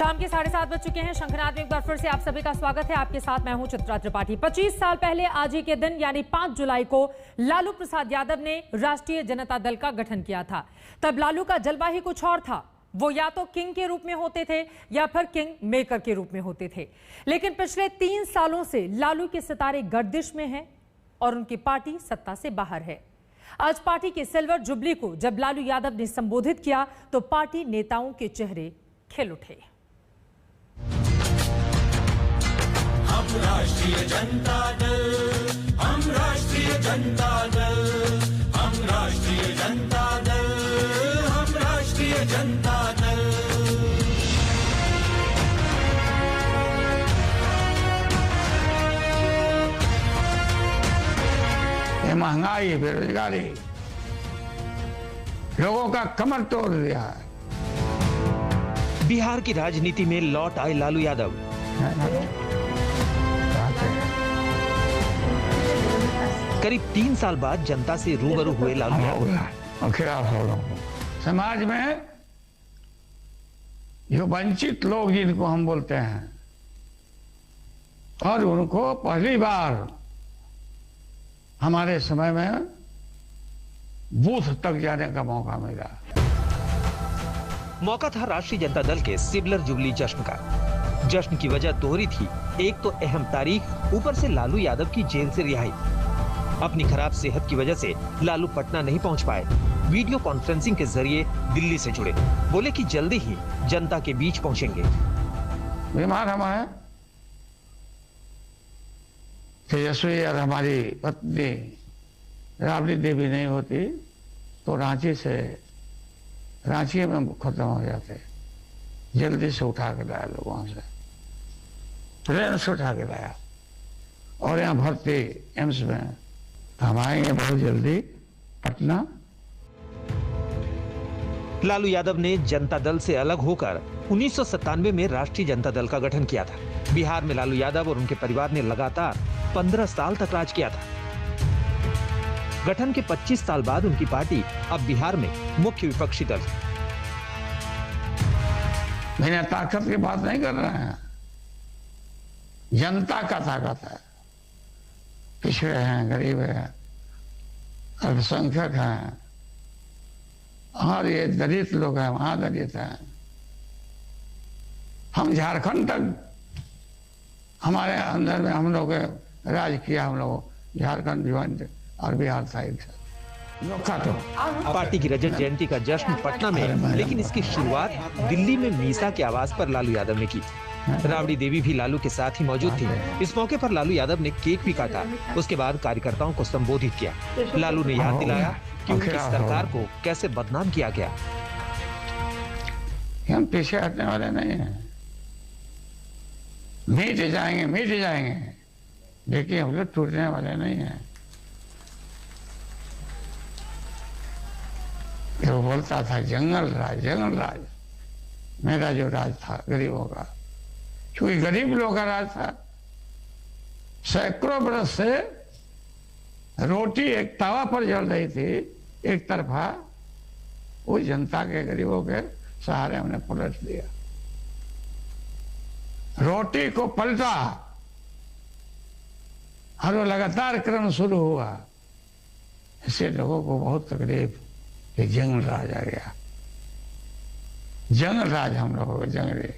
शाम के 7:30 बज चुके हैं। शंखनाद में एक बार फिर से आप सभी का स्वागत है। आपके साथ मैं हूं चित्रा त्रिपाठी। 25 साल पहले आज ही के दिन यानी 5 जुलाई को लालू प्रसाद यादव ने राष्ट्रीय जनता दल का गठन किया था। तब लालू का जलवा ही कुछ और था। वो या तो किंग के रूप में होते थे या फिर किंग मेकर के रूप में होते थे। लेकिन पिछले 3 सालों से लालू के सितारे गर्दिश में हैं और उनकी पार्टी सत्ता से बाहर है। आज पार्टी के सिल्वर जुबली को जब लालू यादव ने संबोधित किया तो पार्टी नेताओं के चेहरे खिल उठे। हम राष्ट्रीय जनता दल, हम राष्ट्रीय जनता दल, हम राष्ट्रीय जनता दल, हम राष्ट्रीय जनता दल। ये महंगाई, बेरोजगारी लोगों का कमर तोड़ दिया है। बिहार की राजनीति में लौट आए लालू यादव। करीब 3 साल बाद जनता से रूबरू हुए लालू यादव। समाज में जो वंचित लोग जिनको हम बोलते हैं और उनको पहली बार हमारे समय में बूथ तक जाने का मौका मिला। मौका था राष्ट्रीय जनता दल के सिल्वर जुबली जश्न का। जश्न की वजह दोहरी थी। एक तो अहम तारीख, ऊपर से लालू यादव की जेल से रिहाई। अपनी खराब सेहत की वजह से लालू पटना नहीं पहुंच पाए। वीडियो कॉन्फ्रेंसिंग के जरिए दिल्ली से जुड़े। बोले कि जल्दी ही जनता के बीच पहुंचेंगे। बीमार हम हैं। तेजस्वी और हमारी पत्नी राबड़ी देवी नहीं होती तो रांची में खत्म हो जाते। जल्दी से उठा के लाया लोग वहां से, ट्रेन से उठा के लाया और यहाँ भर्ती एम्स में। हम आएंगे बहुत जल्दी पटना। लालू यादव ने जनता दल से अलग होकर 1997 में राष्ट्रीय जनता दल का गठन किया था। बिहार में लालू यादव और उनके परिवार ने लगातार 15 साल तक राज किया था। गठन के 25 साल बाद उनकी पार्टी अब बिहार में मुख्य विपक्षी दल है। मैंने ताकत की बात नहीं कर रहे हैं, जनता का ताकत है। पिछड़े हैं, गरीब हैं, अल्पसंख्यक हैं और ये दलित लोग हैं, वहां दलित हैं। हम झारखंड तक हमारे अंदर में हम लोग राज किया। हम लोग झारखंड भिवंडी और बिहार साइड से तो पार्टी की रजत जयंती का जश्न पटना में, लेकिन इसकी शुरुआत दिल्ली में मीसा के आवास पर लालू यादव ने की। राबड़ी देवी भी लालू के साथ ही मौजूद थी। इस मौके पर लालू यादव ने केक भी काटा। उसके बाद कार्यकर्ताओं को संबोधित किया। लालू ने याद दिलाया कि उनकी सरकार को कैसे बदनाम किया गया। हम पीछे हटने वाले नहीं हैं। मिट जाएंगे, देखिए हम लोग टूटने वाले नहीं हैं। वो बोलता था जंगल राज। मेरा जो राज था गरीबों का, क्योंकि गरीब लोगों का राज था। सैकड़ों बरस से रोटी एक तवा पर जल रही थी एक तरफा, वो जनता के गरीबों के सहारे हमने पलट दिया। रोटी को पलटा और वो लगातार क्रम शुरू हुआ। इससे लोगों को बहुत तकलीफ कि जंगल राज आ गया। जंगल राज हम लोगों को जंगली।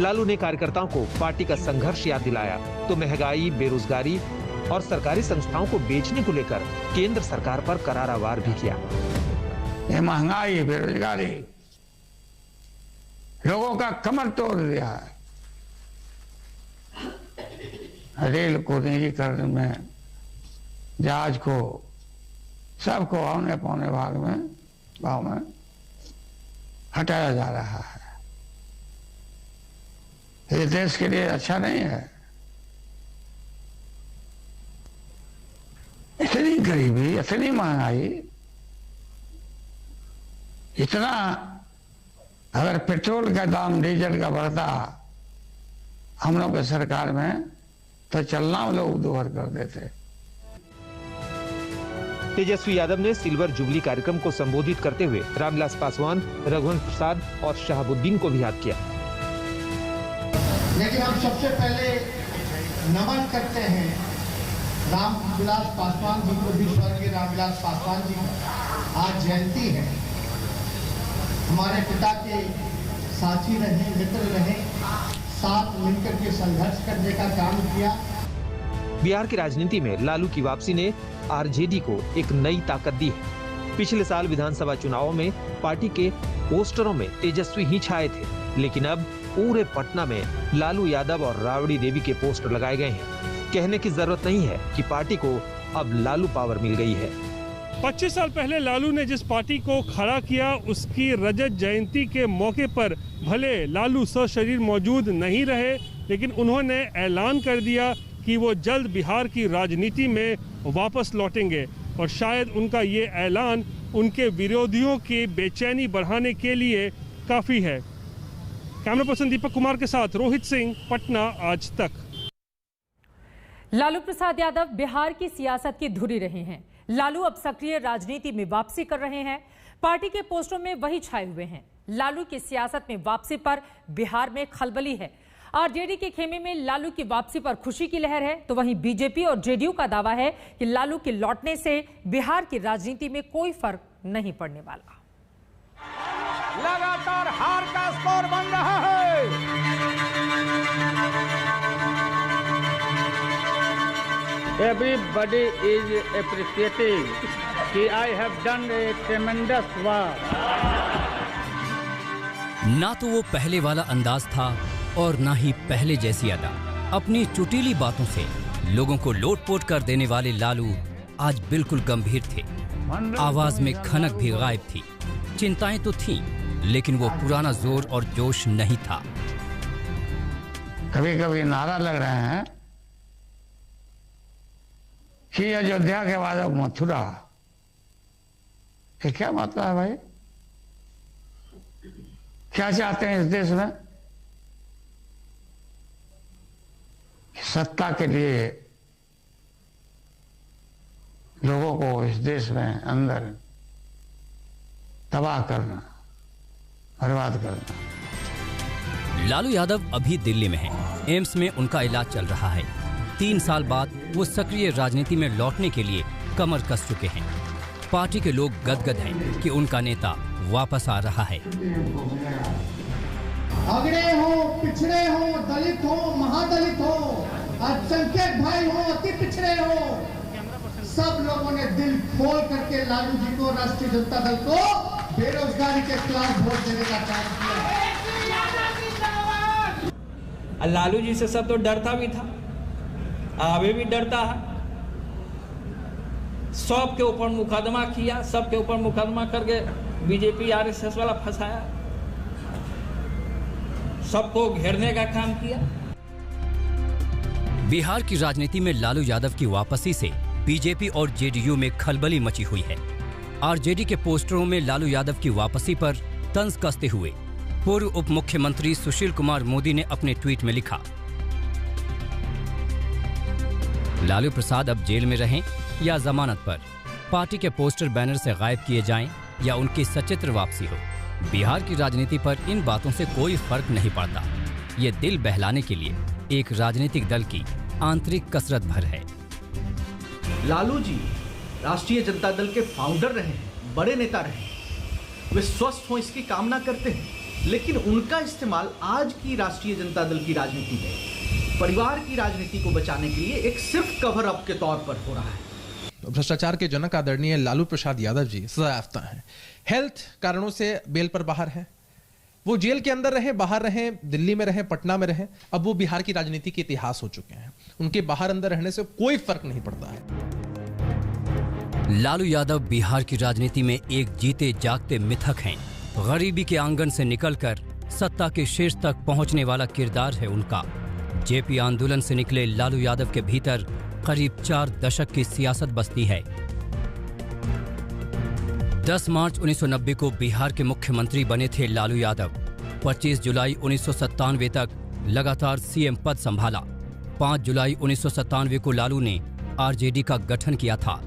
लालू ने कार्यकर्ताओं को पार्टी का संघर्ष याद दिलाया तो महंगाई, बेरोजगारी और सरकारी संस्थाओं को बेचने को लेकर केंद्र सरकार पर करारा वार भी किया। ये महंगाई, बेरोजगारी लोगों का कमर तोड़ दिया है। रेल को निजीकरण में, जहाज को, सबको औने पौने भाव में हटाया जा रहा है। ये देश के लिए अच्छा नहीं है। इतनी गरीबी, इतनी महंगाई, इतना अगर पेट्रोल का दाम, डीजल का बढ़ता हम लोग की सरकार में तो चलना लोग दोहर कर देते। तेजस्वी यादव ने सिल्वर जुबली कार्यक्रम को संबोधित करते हुए रामविलास पासवान, रघुवंश प्रसाद और शहाबुद्दीन को भी याद किया। लेकिन हम सबसे पहले नमन करते हैं रामविलास पासवान जी को भी। स्वर्गीय रामविलास पासवान जी आज जयंती है। हमारे पिता के साथी रहे, मित्र रहे, साथ मिलकर के संघर्ष करने का काम किया। बिहार की राजनीति में लालू की वापसी ने आरजेडी को एक नई ताकत दी है। पिछले साल विधानसभा चुनावों में पार्टी के पोस्टरों में तेजस्वी ही छाए थे, लेकिन अब पूरे पटना में लालू यादव और राबड़ी देवी के पोस्टर लगाए गए हैं। कहने की जरूरत नहीं है कि पार्टी को अब लालू पावर मिल गई है। 25 साल पहले लालू ने जिस पार्टी को खड़ा किया, उसकी रजत जयंती के मौके पर भले लालू सशरीर मौजूद नहीं रहे, लेकिन उन्होंने ऐलान कर दिया कि वो जल्द बिहार की राजनीति में वापस लौटेंगे। और शायद उनका ये ऐलान उनके विरोधियों की बेचैनी बढ़ाने के लिए काफी है। कैमरा पर्सन दीपक कुमार के साथ रोहित सिंह, पटना आज तक। लालू प्रसाद यादव बिहार की सियासत की धुरी रहे हैं। लालू अब सक्रिय राजनीति में वापसी कर रहे हैं। पार्टी के पोस्टरों में वही छाए हुए हैं। लालू की सियासत में वापसी पर बिहार में खलबली है। आरजेडी के खेमे में लालू की वापसी पर खुशी की लहर है, तो वहीं बीजेपी और जेडीयू का दावा है कि लालू के लौटने से बिहार की राजनीति में कोई फर्क नहीं पड़ने वाला। लगातार हार का स्कोर बन रहा है। Everybody is appreciating कि I have done a tremendous work. ना तो वो पहले वाला अंदाज था और ना ही पहले जैसी अदा। अपनी चुटीली बातों से लोगों को लोटपोट कर देने वाले लालू आज बिल्कुल गंभीर थे। आवाज में खनक भी गायब थी। चिंताएं तो थीं, लेकिन वो पुराना जोर और जोश नहीं था। कभी कभी नारा लग रहे हैं कि अयोध्या के बाद अब मथुरा। ये क्या मतलब है भाई? क्या चाहते हैं इस देश में? सत्ता के लिए लोगों को इस देश में अंदर तबाह करना, बर्बाद करना। लालू यादव अभी दिल्ली में हैं। एम्स में उनका इलाज चल रहा है। 3 साल बाद वो सक्रिय राजनीति में लौटने के लिए कमर कस चुके हैं। पार्टी के लोग गदगद हैं कि उनका नेता वापस आ रहा है। अगड़े हो, पिछड़े हो, दलित हो, महादलित हो, अल्पसंख्यक भाई हो, अति पिछड़े हो, सब लोगों ने दिल खोल करके लालू जी को, राष्ट्रीय जनता दल को बेरोजगारी के खिलाफ वोट देने का काम किया। लालू जी से सब तो डरता भी था, अभी भी डरता है। सबके ऊपर मुकदमा किया, सबके ऊपर मुकदमा करके बीजेपी आरएसएस वाला फंसाया, सबको घेरने का काम किया। बिहार की राजनीति में लालू यादव की वापसी से बीजेपी और जेडीयू में खलबली मची हुई है। आरजेडी के पोस्टरों में लालू यादव की वापसी पर तंज कसते हुए पूर्व उप मुख्यमंत्री सुशील कुमार मोदी ने अपने ट्वीट में लिखा, लालू प्रसाद अब जेल में रहें या जमानत पर, पार्टी के पोस्टर बैनर से गायब किए जाएं या उनकी सचित्र वापसी हो, बिहार की राजनीति पर इन बातों से कोई फर्क नहीं पड़ता। ये दिल बहलाने के लिए एक राजनीतिक दल की आंतरिक कसरत भर है। लालू जी राष्ट्रीय जनता दल के फाउंडर रहे हैं, बड़े नेता रहे हैं, वे स्वस्थ हों इसकी कामना करते हैं, लेकिन उनका इस्तेमाल आज की राष्ट्रीय जनता दल की राजनीति में परिवार की राजनीति को बचाने के लिए एक सिर्फ कवर अप के तौर पर हो रहा है। भ्रष्टाचार के जनक आदरणीय लालू प्रसाद यादव जी सजायाफ्ता हैं। हेल्थ कारणों से बेल पर बाहर हैं। वो जेल के अंदर रहे, बाहर रहे, दिल्ली में रहे, पटना में रहे, अब वो बिहार की राजनीति के इतिहास हो चुके हैं। उनके बाहर अंदर रहने से कोई फर्क नहीं पड़ता है। लालू यादव बिहार की राजनीति में एक जीते जागते मिथक हैं। गरीबी के आंगन से निकलकर सत्ता के शीर्ष तक पहुंचने वाला किरदार है उनका। जेपी आंदोलन से निकले लालू यादव के भीतर करीब 4 दशक की सियासत बसती है। 10 मार्च 1990 को बिहार के मुख्यमंत्री बने थे लालू यादव। 25 जुलाई 1997 तक लगातार सीएम पद संभाला। 5 जुलाई 1997 को लालू ने आरजेडी का गठन किया था।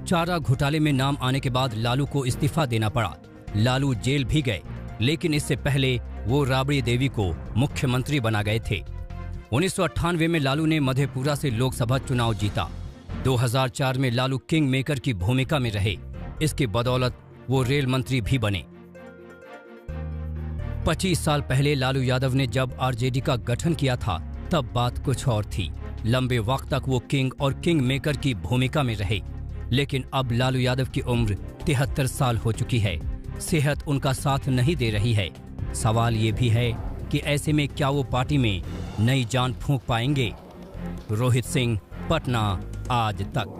चारा घोटाले में नाम आने के बाद लालू को इस्तीफा देना पड़ा। लालू जेल भी गए, लेकिन इससे पहले वो राबड़ी देवी को मुख्यमंत्री बना गए थे। 1998 में लालू ने मधेपुरा से लोकसभा चुनाव जीता। 2004 में लालू किंग मेकर की भूमिका में रहे। इसकी बदौलत वो रेल मंत्री भी बने। 25 साल पहले लालू यादव ने जब आरजेडी का गठन किया था, तब बात कुछ और थी। लंबे वक्त तक वो किंग और किंग मेकर की भूमिका में रहे, लेकिन अब लालू यादव की उम्र 73 साल हो चुकी है। सेहत उनका साथ नहीं दे रही है। सवाल ये भी है कि ऐसे में क्या वो पार्टी में नई जान फूंक पाएंगे? रोहित सिंह, पटना, आज तक।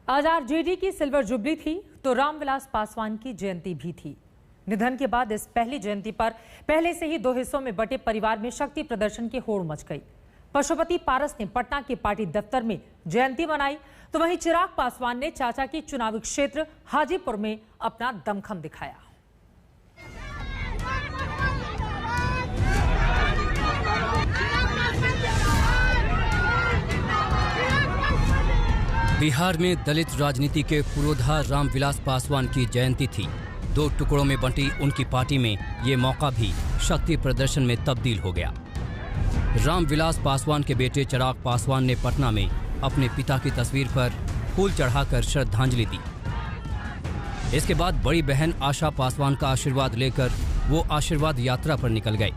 आज आरजेडी की सिल्वर जुबली थी तो रामविलास पासवान की जयंती भी थी। निधन के बाद इस पहली जयंती पर पहले से ही दो हिस्सों में बटे परिवार में शक्ति प्रदर्शन की होड़ मच गई। पशुपति पारस ने पटना के पार्टी दफ्तर में जयंती मनाई, तो वहीं चिराग पासवान ने चाचा की चुनावी क्षेत्र हाजीपुर में अपना दमखम दिखाया। बिहार में दलित राजनीति के पुरोधा रामविलास पासवान की जयंती थी। 2 टुकड़ों में बंटी उनकी पार्टी में ये मौका भी शक्ति प्रदर्शन में तब्दील हो गया। रामविलास पासवान के बेटे चिराग पासवान ने पटना में अपने पिता की तस्वीर पर फूल चढ़ाकर श्रद्धांजलि दी। इसके बाद बड़ी बहन आशा पासवान का आशीर्वाद लेकर वो आशीर्वाद यात्रा पर निकल गए।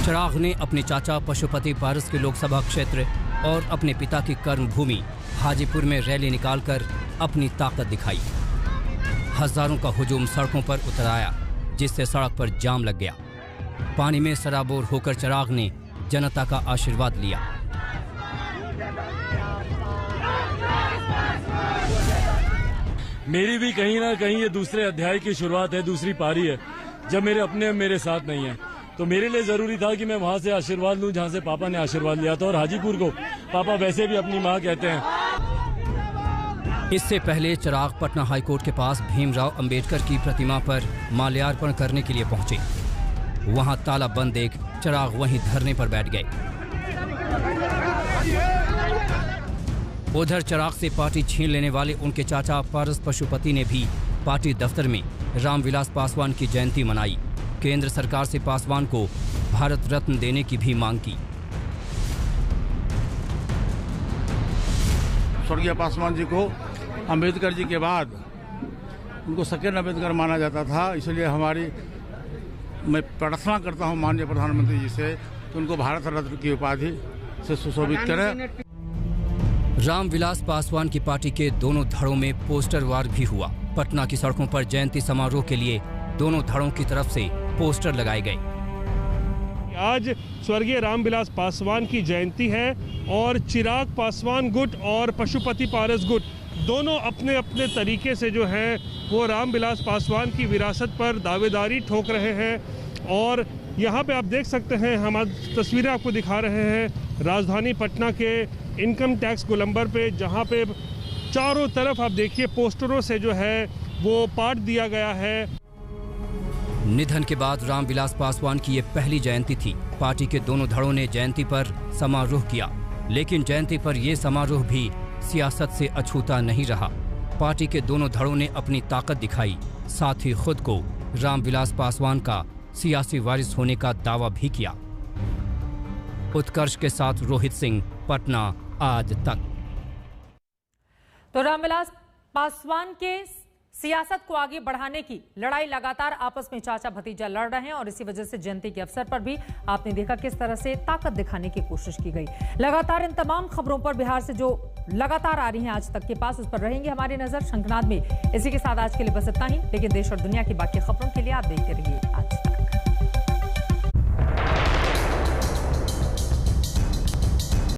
चिराग ने अपने चाचा पशुपति पारस के लोकसभा क्षेत्र और अपने पिता की कर्मभूमि हाजीपुर में रैली निकालकर अपनी ताकत दिखाई। हजारों का हुजूम सड़कों पर उतर आया, जिससे सड़क पर जाम लग गया। पानी में सराबोर होकर चिराग ने जनता का आशीर्वाद लिया। मेरी भी कहीं ना कहीं ये दूसरे अध्याय की शुरुआत है, दूसरी पारी है, जब मेरे अपने मेरे साथ नहीं है। तो मेरे लिए जरूरी था कि मैं वहां से आशीर्वाद लूं जहां से पापा ने आशीर्वाद लिया था, और हाजीपुर को पापा वैसे भी अपनी मां कहते हैं। इससे पहले चिराग पटना हाईकोर्ट के पास भीमराव अंबेडकर की प्रतिमा पर माल्यार्पण करने के लिए पहुंचे। वहां ताला बंद देख चिराग वहीं धरने पर बैठ गए। उधर चिराग से पार्टी छीन लेने वाले उनके चाचा पारस पशुपति ने भी पार्टी दफ्तर में रामविलास पासवान की जयंती मनाई। केंद्र सरकार से पासवान को भारत रत्न देने की भी मांग की। स्वर्गीय पासवान जी को अंबेडकर जी के बाद उनको सेकेंड अंबेडकर माना जाता था, इसलिए मैं प्रार्थना करता हूं माननीय प्रधानमंत्री जी से कि उनको भारत रत्न की उपाधि से सुशोभित करें। रामविलास पासवान की पार्टी के दोनों धड़ों में पोस्टर वार भी हुआ। पटना की सड़कों पर जयंती समारोह के लिए दोनों धड़ों की तरफ से पोस्टर लगाए गए। आज स्वर्गीय रामविलास पासवान की जयंती है और चिराग पासवान गुट और पशुपति पारस गुट दोनों अपने अपने तरीके से जो है वो रामविलास पासवान की विरासत पर दावेदारी ठोक रहे हैं। और यहाँ पे आप देख सकते हैं, हम आज तस्वीरें आपको दिखा रहे हैं राजधानी पटना के इनकम टैक्स गोलंबर पे, जहाँ पे चारों तरफ आप देखिए पोस्टरों से जो है वो पाट दिया गया है। निधन के बाद रामविलास पासवान की ये पहली जयंती थी। पार्टी के दोनों धड़ों ने जयंती पर समारोह किया, लेकिन जयंती पर यह समारोह भी सियासत से अछूता नहीं रहा। पार्टी के दोनों धड़ों ने अपनी ताकत दिखाई, साथ ही खुद को रामविलास पासवान का सियासी वारिस होने का दावा भी किया। उत्कर्ष के साथ रोहित सिंह, पटना, आज तक। तो रामविलास पासवान के सियासत को आगे बढ़ाने की लड़ाई लगातार आपस में चाचा भतीजा लड़ रहे हैं, और इसी वजह से जयंती के अवसर पर भी आपने देखा किस तरह से ताकत दिखाने की कोशिश की गई। लगातार इन तमाम खबरों पर बिहार से जो लगातार आ रही हैं आज तक के पास, उस पर रहेंगे हमारी नजर शंखनाद में। इसी के साथ आज के लिए बस इतना ही, लेकिन देश और दुनिया की बाकी खबरों के लिए आप देखते रहिए आज।